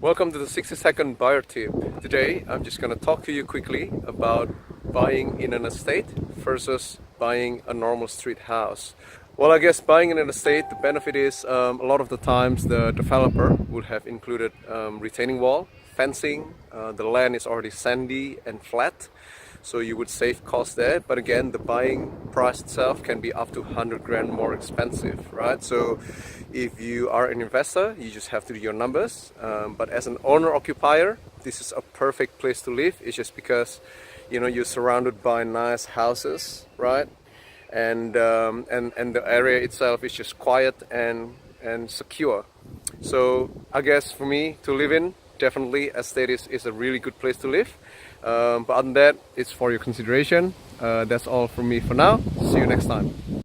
Welcome to the 60-second buyer tip. Today I'm just going to talk to you quickly about buying in an estate versus buying a normal street house. Well, I guess buying in an estate, the benefit is a lot of the times the developer would have included retaining wall, fencing, the land is already sandy and flat, so you would save cost there. But again, the buying price itself can be up to 100 grand more expensive, right? So if you are an investor, you just have to do your numbers. But as an owner occupier, this is a perfect place to live. It's just because you're surrounded by nice houses, right? And the area itself is just quiet and secure. So I guess for me to live in, definitely estate is a really good place to live. But other than that, it's for your consideration. That's all from me for now. See you next time.